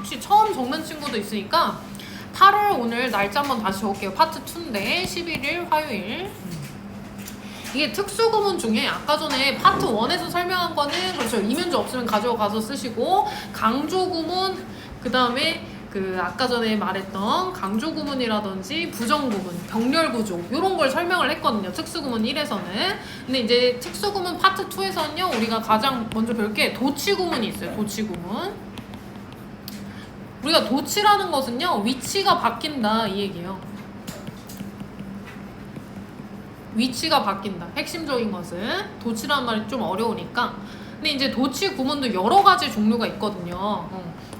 혹시 처음 적는 친구도 있으니까 8월 오늘 날짜 한번 다시 적을게요. 파트 2인데 11일 화요일. 이게 특수구문 중에 아까 전에 파트 1에서 설명한 거는 그렇죠. 이면조 없으면 가져가서 쓰시고 강조구문 그 다음에 그 아까 전에 말했던 강조구문이라든지 부정구문, 병렬구조 이런 걸 설명을 했거든요. 특수구문 1에서는. 근데 이제 특수구문 파트 2에서는요. 우리가 가장 먼저 배울 게 도치구문이 있어요. 도치구문. 우리가 도치라는 것은요. 위치가 바뀐다 이 얘기예요. 위치가 바뀐다. 핵심적인 것은 도치라는 말이 좀 어려우니까. 근데 이제 도치 구문도 여러 가지 종류가 있거든요.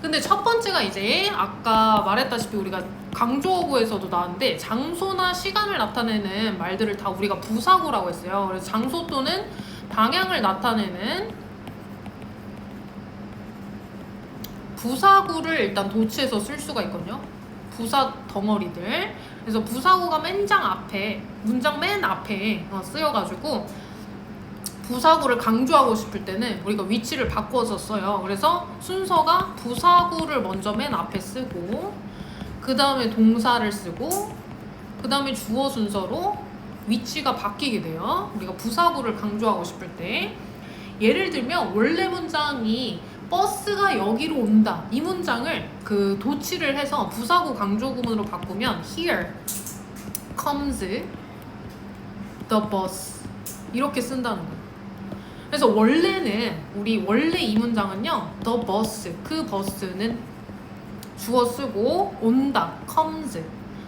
근데 첫 번째가 이제 아까 말했다시피 우리가 강조어구에서도 나왔는데 장소나 시간을 나타내는 말들을 다 우리가 부사구라고 했어요. 그래서 장소 또는 방향을 나타내는 부사구를 일단 도치에서 쓸 수가 있거든요. 부사 덩어리들. 그래서 부사구가 맨장 앞에, 문장 맨 앞에 쓰여가지고 부사구를 강조하고 싶을 때는 우리가 위치를 바꿔서 써요. 그래서 순서가 부사구를 먼저 맨 앞에 쓰고 그 다음에 동사를 쓰고 그 다음에 주어 순서로 위치가 바뀌게 돼요. 우리가 부사구를 강조하고 싶을 때 예를 들면 원래 문장이 버스가 여기로 온다 이 문장을 그 도치를 해서 부사구 강조구문으로 바꾸면 Here comes the bus 이렇게 쓴다는 거예요. 그래서 원래는 우리 원래 이 문장은요 the bus 그 버스는 주어 쓰고 온다 comes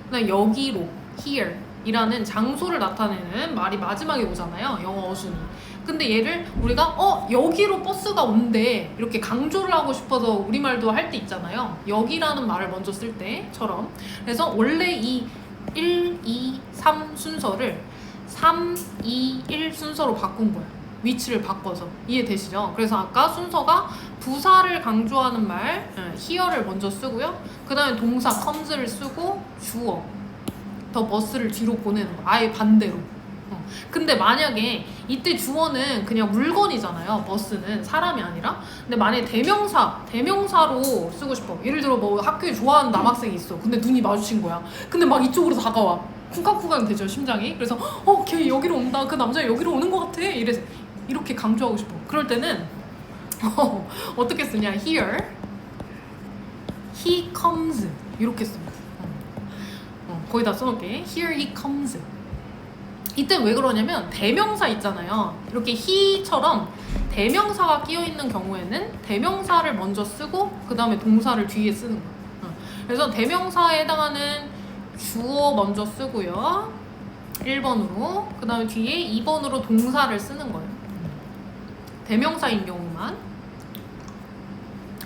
그다음 여기로 here 이라는 장소를 나타내는 말이 마지막에 오잖아요. 영어 어순이. 근데 얘를 우리가 여기로 버스가 온대 이렇게 강조를 하고 싶어서 우리말도 할 때 있잖아요. 여기라는 말을 먼저 쓸 때처럼. 그래서 원래 이 1, 2, 3 순서를 3, 2, 1 순서로 바꾼 거예요. 위치를 바꿔서. 이해되시죠? 그래서 아까 순서가 부사를 강조하는 말 here를 먼저 쓰고요. 그 다음에 동사 comes를 쓰고 주어 더 버스를 뒤로 보내는 거. 아예 반대로. 근데 만약에 이때 주어는 그냥 물건이잖아요. 버스는 사람이 아니라. 근데 만약에 대명사로 쓰고 싶어. 예를 들어 뭐 학교에 좋아하는 남학생이 있어. 근데 눈이 마주친 거야. 근데 막 이쪽으로 다가와. 쿵쾅쿵쾅 되죠 심장이. 그래서 걔 여기로 온다. 그 남자 여기로 오는 것 같아. 이래서 이렇게 강조하고 싶어. 그럴 때는 어떻게 쓰냐. Here he comes 이렇게 씁니다. 거기다 써놓을게. Here he comes. 이때 왜 그러냐면 대명사 있잖아요. 이렇게 he처럼 대명사가 끼어있는 경우에는 대명사를 먼저 쓰고 그 다음에 동사를 뒤에 쓰는 거예요. 그래서 대명사에 해당하는 주어 먼저 쓰고요. 1번으로. 그 다음에 뒤에 2번으로 동사를 쓰는 거예요. 대명사인 경우만.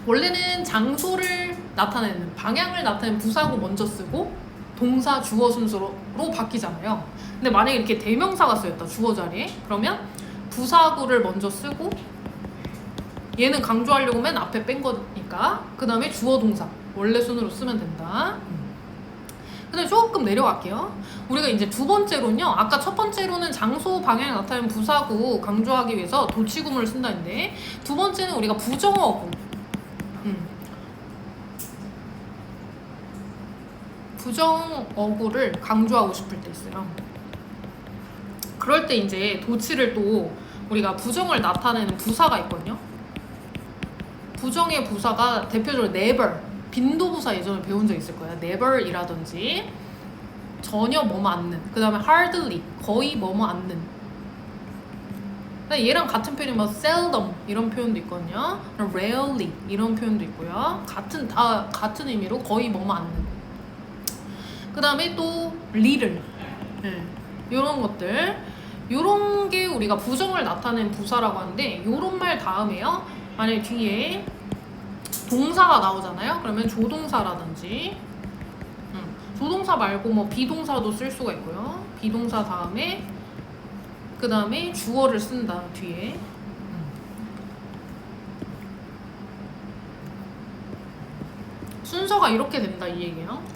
원래는 장소를 나타내는 방향을 나타내는 부사구 먼저 쓰고 동사 주어 순서로 바뀌잖아요. 근데 만약에 이렇게 대명사가 쓰였다 주어 자리에 그러면 부사구를 먼저 쓰고 얘는 강조하려고 맨 앞에 뺀 거니까 그 다음에 주어 동사 원래 순으로 쓰면 된다. 근데 조금 내려갈게요. 우리가 이제 두 번째로는요. 아까 첫 번째로는 장소 방향을 나타내는 부사구 강조하기 위해서 도치구문을 쓴다는데 두 번째는 우리가 부정어구 부정어구를 강조하고 싶을 때 있어요. 그럴 때 이제 도치를 또 우리가 부정을 나타내는 부사가 있거든요. 부정의 부사가 대표적으로 never, 빈도부사 예전에 배운 적 있을 거예요. never이라든지 전혀 뭐뭐 않는, 그 다음에 hardly, 거의 뭐뭐 않는. 얘랑 같은 표현이 뭐 seldom 이런 표현도 있거든요. rarely 이런 표현도 있고요. 다 같은 의미로 거의 뭐뭐 않는. 그 다음에 또 little 이런 것들 요런 게 우리가 부정을 나타내는 부사라고 하는데 요런 말 다음에요 만약에 뒤에 동사가 나오잖아요. 그러면 조동사라든지 조동사 말고 뭐 비동사도 쓸 수가 있고요. 비동사 다음에 그 다음에 주어를 쓴다 뒤에. 순서가 이렇게 된다 이 얘기예요.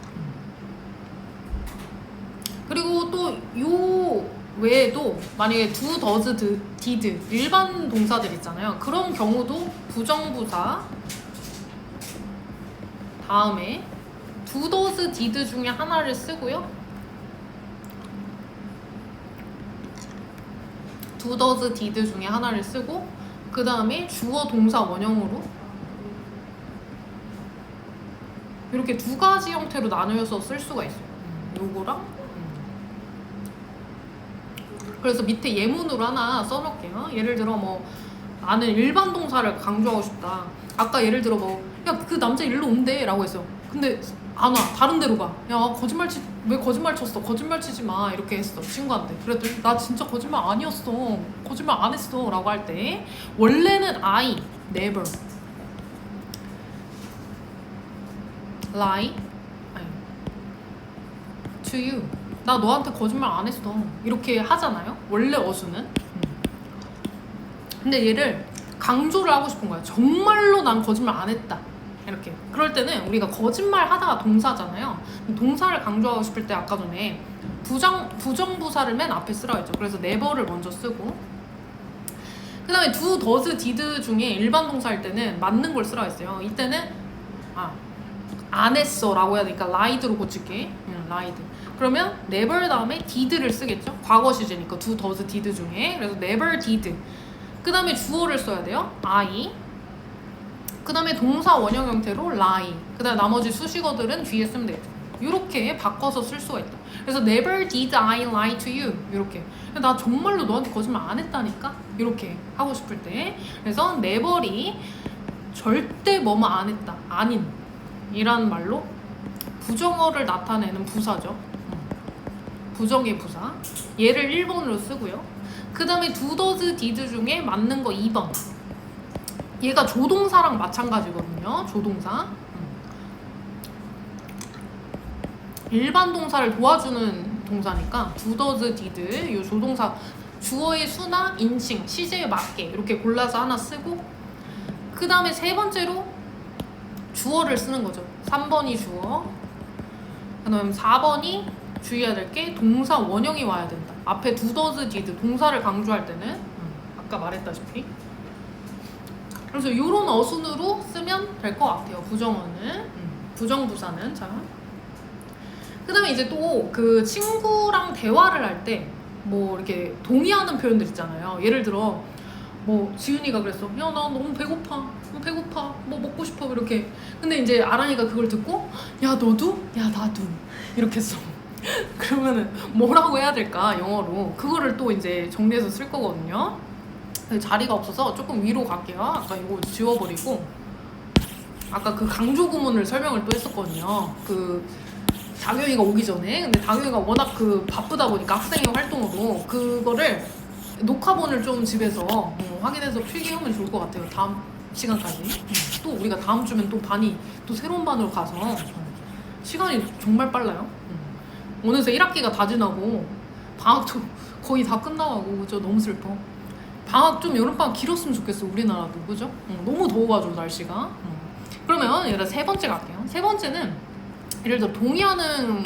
그리고 또 요 외에도 만약에 do, does, did 일반 동사들 있잖아요. 그런 경우도 부정부사 다음에 do, does, did 중에 하나를 쓰고요. do, does, did 중에 하나를 쓰고 그 다음에 주어 동사 원형으로 이렇게 두 가지 형태로 나누어서 쓸 수가 있어요. 요거랑 그래서 밑에 예문으로 하나 써놓을게요. 예를 들어 뭐 나는 일반 동사를 강조하고 싶다. 아까 예를 들어 뭐 야 그 남자 일로 온대 라고 했어. 근데 안 와. 다른 데로 가. 야 왜 거짓말 쳤어? 거짓말 치지 마. 이렇게 했어 친구한테. 그랬더니 나 진짜 거짓말 아니었어. 거짓말 안 했어 라고 할 때 원래는 I never lie to you. 나 너한테 거짓말 안 했어. 이렇게 하잖아요. 원래 어수는. 근데 얘를 강조를 하고 싶은 거야. 정말로 난 거짓말 안 했다. 이렇게. 그럴 때는 우리가 거짓말 하다가 동사잖아요. 동사를 강조하고 싶을 때 아까 전에 부정부사를 맨 앞에 쓰라고 했죠. 그래서 never를 먼저 쓰고 그 다음에 do, does, did 중에 일반 동사일 때는 맞는 걸 쓰라고 했어요. 이때는 안 했어 라고 해야 되니까 lied로 고칠게. lied. 그러면 never 다음에 did를 쓰겠죠. 과거 시제니까 do, does, did 중에. 그래서 never did. 그 다음에 주어를 써야 돼요. I. 그 다음에 동사 원형 형태로 lie. 그 다음에 나머지 수식어들은 뒤에 쓰면 되겠죠. 이렇게 바꿔서 쓸 수가 있다. 그래서 never did I lie to you. 이렇게. 나 정말로 너한테 거짓말 안 했다니까? 이렇게 하고 싶을 때. 그래서 never이 절대 뭐뭐 안 했다. 아닌. 이라는 말로 부정어를 나타내는 부사죠. 부정의 부사. 얘를 1번으로 쓰고요. 그 다음에 do, does, did 중에 맞는 거 2번. 얘가 조동사랑 마찬가지거든요. 조동사. 일반 동사를 도와주는 동사니까 do, does, did 이 조동사 주어의 수나 인칭, 시제에 맞게 이렇게 골라서 하나 쓰고 그 다음에 세 번째로 주어를 쓰는 거죠. 3번이 주어. 그 다음에 4번이 주의해야 될 게 동사 원형이 와야 된다. 앞에 do, does, did 동사를 강조할 때는 아까 말했다시피 그래서 이런 어순으로 쓰면 될 것 같아요. 부정어는 부정부사는. 자, 그 다음에 이제 또 그 친구랑 대화를 할 때 뭐 이렇게 동의하는 표현들 있잖아요. 예를 들어 뭐 지은이가 그랬어. 야 나 너무 배고파. 뭐 먹고 싶어. 이렇게. 근데 이제 아란이가 그걸 듣고 야 너도? 야 나도. 이렇게 했어. 그러면은 뭐라고 해야 될까 영어로. 그거를 또 이제 정리해서 쓸 거거든요. 자리가 없어서 조금 위로 갈게요. 아까 이거 지워버리고 아까 그 강조 구문을 설명을 또 했었거든요. 그 다경이가 오기 전에. 근데 다경이가 워낙 그 바쁘다 보니까 학생회 활동으로 그거를 녹화본을 좀 집에서 확인해서 필기하면 좋을 것 같아요. 다음 시간까지. 또 우리가 다음 주면 또 반이 또 새로운 반으로 가서 시간이 정말 빨라요. 어느새 1학기가 다 지나고 방학도 거의 다 끝나가고 그죠? 너무 슬퍼. 방학 좀 여름방학 길었으면 좋겠어. 우리나라도. 그죠? 너무 더워가지고 날씨가. 그러면 얘들아 세 번째 갈게요. 세 번째는 예를 들어 동의하는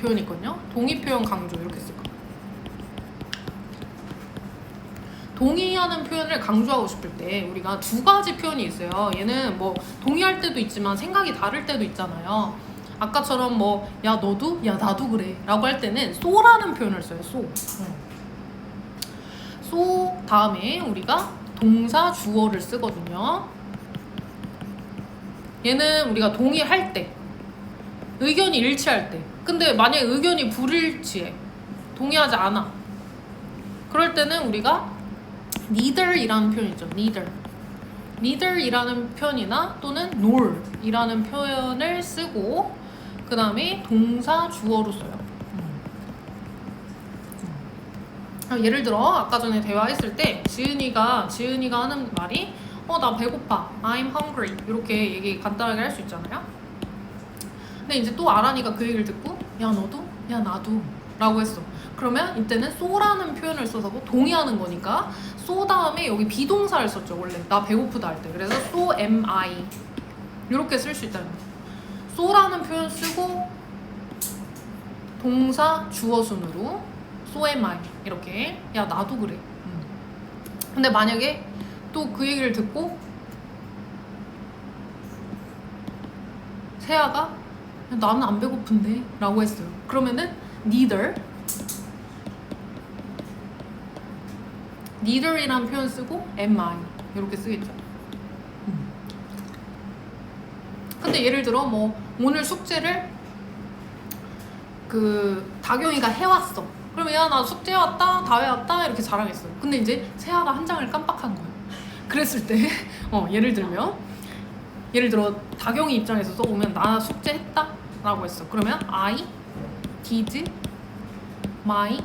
표현이 있거든요. 동의 표현 강조 이렇게 쓸 거예요. 동의하는 표현을 강조하고 싶을 때 우리가 두 가지 표현이 있어요. 얘는 뭐 동의할 때도 있지만 생각이 다를 때도 있잖아요. 아까처럼 뭐 야 너도? 야 나도 그래 라고 할 때는 so라는 표현을 써요. so 다음에 우리가 동사 주어를 쓰거든요. 얘는 우리가 동의할 때 의견이 일치할 때. 근데 만약에 의견이 불일치해. 동의하지 않아. 그럴 때는 우리가 neither이라는 표현 있죠. neither이라는 표현이나 또는 nor이라는 표현을 쓰고 그 다음에 동사 주어로 써요. 예를 들어 아까 전에 대화했을 때 지은이가 하는 말이 나 배고파. I'm hungry. 이렇게 얘기 간단하게 할 수 있잖아요. 근데 이제 또 아란이가 그 얘기를 듣고 야 너도? 야 나도 라고 했어. 그러면 이때는 so라는 표현을 써서 동의하는 거니까 so 다음에 여기 비동사를 썼죠. 원래 나 배고프다 할 때. 그래서 so am I 이렇게 쓸 수 있다는 거예요. so라는 표현 쓰고 동사 주어 순으로 so am I 이렇게. 야 나도 그래. 근데 만약에 또 그 얘기를 듣고 세아가 나는 안 배고픈데 라고 했어요. 그러면은 neither이란 표현 쓰고 am I 이렇게 쓰겠죠. 근데 예를 들어 뭐 오늘 숙제를 그 다경이가 해왔어. 그러면 야 나 숙제 해왔다 다 해왔다 이렇게 자랑했어. 근데 이제 세아가 한 장을 깜빡한 거야. 그랬을 때 예를 들어 다경이 입장에서 써보면 나 숙제 했다 라고 했어. 그러면 I did my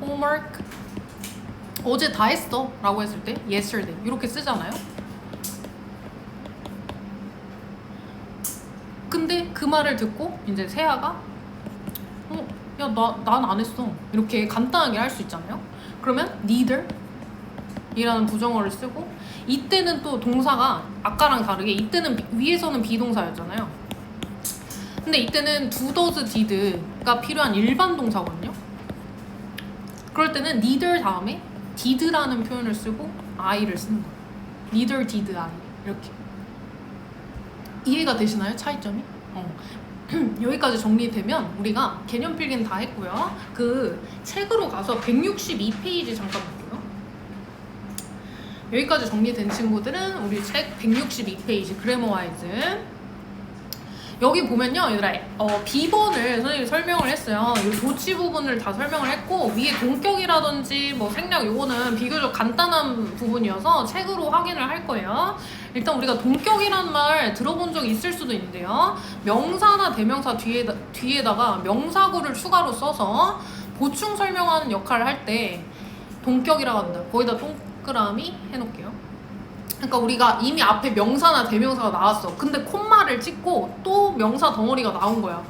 homework 어제 다 했어 라고 했을 때 yesterday 이렇게 쓰잖아요. 근데 그 말을 듣고 이제 세아가 야 난 안 했어 이렇게 간단하게 할 수 있잖아요. 그러면 neither 이라는 부정어를 쓰고 이때는 또 동사가 아까랑 다르게 이때는 위에서는 비동사였잖아요. 근데 이때는 do, does, did가 필요한 일반 동사거든요. 그럴 때는 neither 다음에 did라는 표현을 쓰고 I를 쓰는 거예요. neither did I 이렇게. 이해가 되시나요? 차이점이? 여기까지 정리되면 우리가 개념 필기는 다 했고요. 그 책으로 가서 162페이지 잠깐 볼게요. 여기까지 정리된 친구들은 우리 책 162페이지 그래머 와이즈 여기 보면요 얘들아 B번을 선생님이 설명을 했어요. 이 조치 부분을 다 설명을 했고 위에 동격이라든지 뭐 생략 요거는 비교적 간단한 부분이어서 책으로 확인을 할 거예요. 일단 우리가 동격이라는 말 들어본 적이 있을 수도 있는데요. 명사나 대명사 뒤에다가 명사구를 추가로 써서 보충 설명하는 역할을 할 때 동격이라고 합니다. 거기다 동그라미 해놓을게요. 그러니까 우리가 이미 앞에 명사나 대명사가 나왔어. 근데 콤마를 찍고 또 명사 덩어리가 나온 거야.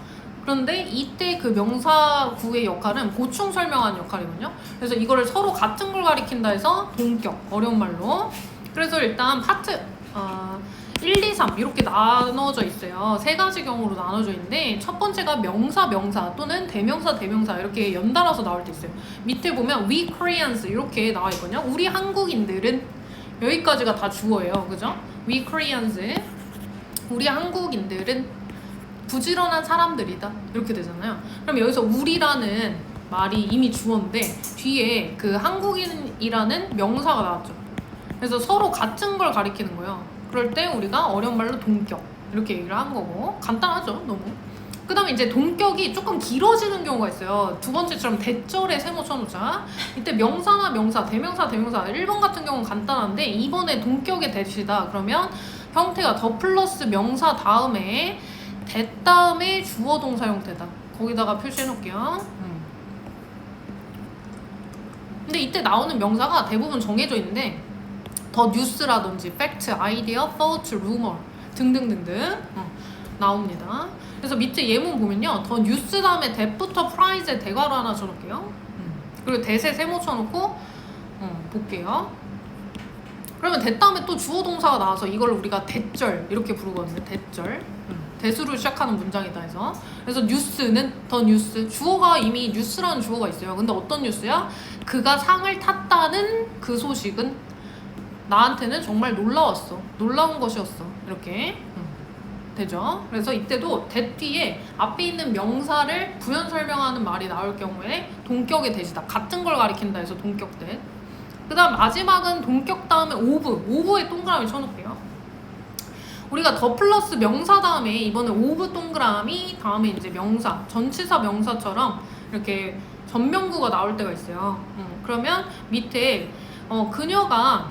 그런데 이때 그 명사구의 역할은 보충 설명하는 역할이거든요. 그래서 이거를 서로 같은 걸 가리킨다 해서 동격, 어려운 말로. 그래서 일단 파트 1, 2, 3 이렇게 나눠져 있어요. 세 가지 경우로 나눠져 있는데 첫 번째가 명사 또는 대명사 이렇게 연달아서 나올 때 있어요. 밑에 보면 we Koreans 이렇게 나와 있거든요. 우리 한국인들은 여기까지가 다 주어예요. 그죠? we Koreans 우리 한국인들은 부지런한 사람들이다 이렇게 되잖아요. 그럼 여기서 우리라는 말이 이미 주어인데 뒤에 그 한국인이라는 명사가 나왔죠. 그래서 서로 같은 걸 가리키는 거예요. 그럴 때 우리가 어려운 말로 동격 이렇게 얘기를 한 거고 간단하죠 너무. 그 다음에 이제 동격이 조금 길어지는 경우가 있어요. 두 번째처럼 대절에 세모 쳐놓자. 이때 명사나 명사, 대명사 1번 같은 경우는 간단한데 2번에 동격의 대시다 그러면 형태가 더 플러스 명사 다음에 대 다음에 주어 동사 형태다. 거기다가 표시해 놓을게요. 근데 이때 나오는 명사가 대부분 정해져 있는데 더 뉴스라든지 팩트, 아이디어, thought, rumor 등등등등 나옵니다. 그래서 밑에 예문 보면요. 더 뉴스 다음에 대부터 프라이즈에 대괄호 하나 쳐놓을게요. 그리고 대세 세모 쳐놓고 볼게요. 그러면 대 다음에 또 주어 동사가 나와서 이걸 우리가 대절 이렇게 부르거든요. 대절. 대수로 시작하는 문장이다 해서. 그래서 뉴스는 더 뉴스. 주어가 이미 뉴스라는 주어가 있어요. 근데 어떤 뉴스야? 그가 상을 탔다는 그 소식은 나한테는 정말 놀라웠어. 놀라운 것이었어. 이렇게 되죠. 그래서 이때도 대 뒤에 앞에 있는 명사를 부연 설명하는 말이 나올 경우에 동격의 대시다. 같은 걸 가리킨다 해서 동격대. 그 다음 마지막은 동격 다음에 오브에 동그라미 쳐놓을게요. 우리가 더 플러스 명사 다음에 이번에 오브 동그라미 다음에 이제 명사, 전치사 명사처럼 이렇게 전명구가 나올 때가 있어요. 그러면 밑에 그녀가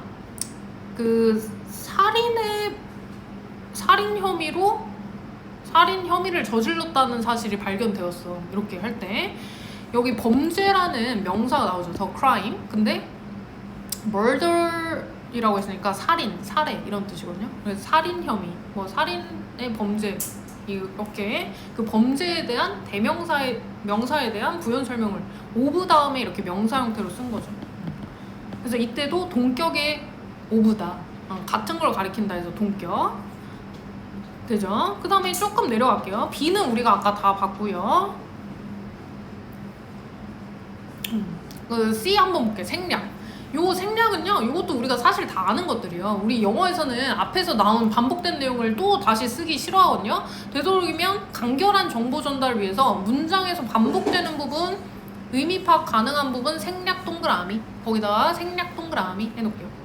그 살인 혐의를 저질렀다는 사실이 발견되었어. 이렇게 할 때 여기 범죄라는 명사가 나오죠. 더 crime. 근데 murder이라고 했으니까 살인, 살해 이런 뜻이거든요. 그래서 살인 혐의, 뭐 살인의 범죄 이렇게 그 범죄에 대한 명사에 대한 부연 설명을 오브 다음에 이렇게 명사 형태로 쓴 거죠. 그래서 이때도 동격의 오브다. 같은 걸 가리킨다 해서 동격 되죠. 그 다음에 조금 내려갈게요. B는 우리가 아까 다 봤고요. 그 C 한번 볼게요. 생략. 요 생략은요, 이것도 우리가 사실 다 아는 것들이에요. 우리 영어에서는 앞에서 나온 반복된 내용을 또 다시 쓰기 싫어하거든요. 되도록이면 간결한 정보 전달을 위해서 문장에서 반복되는 부분, 의미 파악 가능한 부분 생략 동그라미, 거기다가 생략 동그라미 해놓을게요.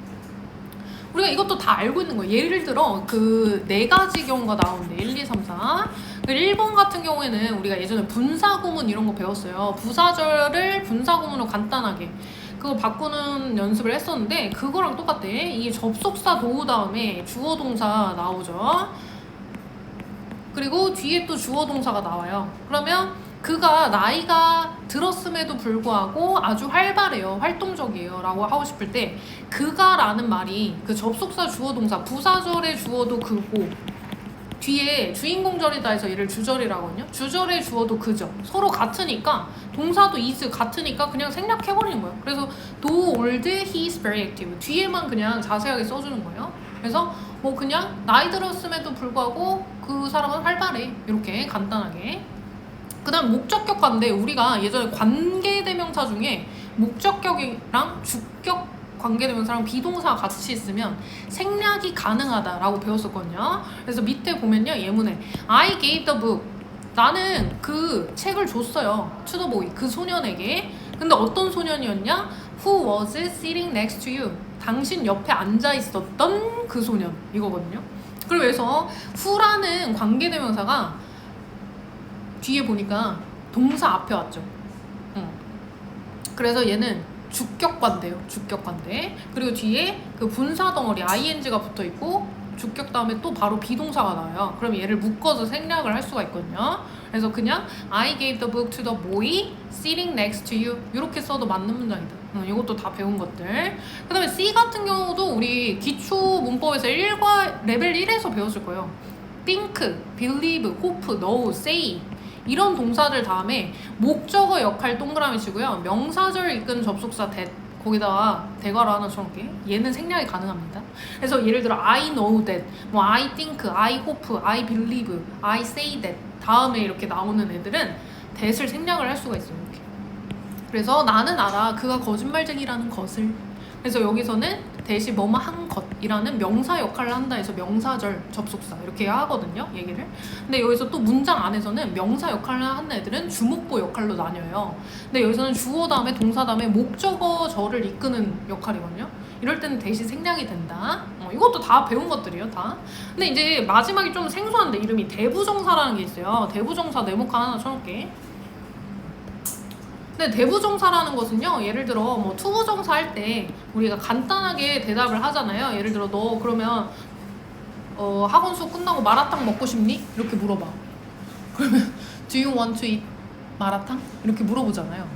우리가 이것도 다 알고 있는 거예요. 예를 들어 그 네 가지 경우가 나오는데 1, 2, 3, 4. 그 1번 같은 경우에는 우리가 예전에 분사구문 이런 거 배웠어요. 부사절을 분사구문으로 간단하게 그거 바꾸는 연습을 했었는데 그거랑 똑같아. 이 접속사 도우 다음에 주어 동사 나오죠. 그리고 뒤에 또 주어 동사가 나와요. 그러면 그가 나이가 들었음에도 불구하고 아주 활발해요, 활동적이에요 라고 하고 싶을 때 그가 라는 말이 그 접속사 주어 동사 부사절의 주어도 그고 뒤에 주인공절이다 해서 얘를 주절이라고 하거든요. 주절의 주어도 그죠. 서로 같으니까 동사도 is 같으니까 그냥 생략해버리는 거예요. 그래서 though old, he is very active. 뒤에만 그냥 자세하게 써주는 거예요. 그래서 뭐 그냥 나이 들었음에도 불구하고 그 사람은 활발해. 이렇게 간단하게. 그 다음 목적격과인데 우리가 예전에 관계대명사 중에 목적격이랑 주격 관계대명사랑 비동사가 같이 있으면 생략이 가능하다라고 배웠었거든요. 그래서 밑에 보면요, 예문에 I gave the book, 나는 그 책을 줬어요, to the boy, 그 소년에게. 근데 어떤 소년이었냐? Who was sitting next to you, 당신 옆에 앉아 있었던 그 소년, 이거거든요. 그래서 who라는 관계대명사가 뒤에 보니까 동사 앞에 왔죠. 그래서 얘는 주격관대요. 주격관대. 그리고 뒤에 그 분사 덩어리 ing가 붙어 있고 주격 다음에 또 바로 비동사가 나와요. 그럼 얘를 묶어서 생략을 할 수가 있거든요. 그래서 그냥 I gave the book to the boy sitting next to you 이렇게 써도 맞는 문장이다. 이것도 다 배운 것들. 그 다음에 C 같은 경우도 우리 기초 문법에서 레벨 1에서 배웠을 거예요. think, believe, hope, know, say 이런 동사들 다음에 목적어 역할 동그라미 치고요. 명사절 이끄는 접속사 that 거기다가 대괄호 하나 쳐놓을게. 얘는 생략이 가능합니다. 그래서 예를 들어 I know that, 뭐 I think, I hope, I believe, I say that 다음에 이렇게 나오는 애들은 that을 생략을 할 수가 있어요. 이렇게. 그래서 나는 알아, 그가 거짓말쟁이라는 것을. 그래서 여기서는 대시 뭐뭐 한 것이라는 명사 역할을 한다 해서 명사절 접속사 이렇게 하거든요, 얘기를. 근데 여기서 또 문장 안에서는 명사 역할을 하는 애들은 주목보 역할로 나뉘어요. 근데 여기서는 주어 다음에 동사 다음에 목적어절을 이끄는 역할이거든요. 이럴 때는 대시 생략이 된다. 이것도 다 배운 것들이에요, 다. 근데 이제 마지막이 좀 생소한데 이름이 대부정사라는 게 있어요. 대부정사 네모칸 하나 쳐놓을게. 근데 대부정사라는 것은요, 예를 들어 뭐 투부정사 할 때 우리가 간단하게 대답을 하잖아요. 예를 들어 너 그러면 학원 수업 끝나고 마라탕 먹고 싶니? 이렇게 물어봐. 그러면 Do you want to eat 마라탕? 이렇게 물어보잖아요.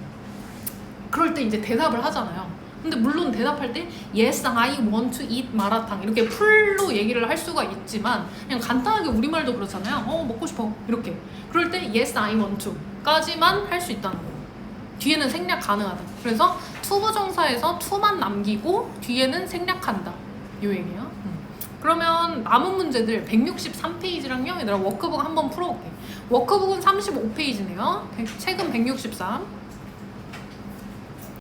그럴 때 이제 대답을 하잖아요. 근데 물론 대답할 때 Yes, I want to eat 마라탕 이렇게 풀로 얘기를 할 수가 있지만 그냥 간단하게 우리말도 그렇잖아요. 먹고 싶어 이렇게. 그럴 때 Yes, I want to 까지만 할 수 있다는 거예요. 뒤에는 생략 가능하다. 그래서 투부정사에서 to만 남기고 뒤에는 생략한다. 요 얘기예요. 그러면 남은 문제들 163페이지랑요. 얘들아 워크북 한번 풀어볼게. 워크북은 35페이지네요. 책은 163.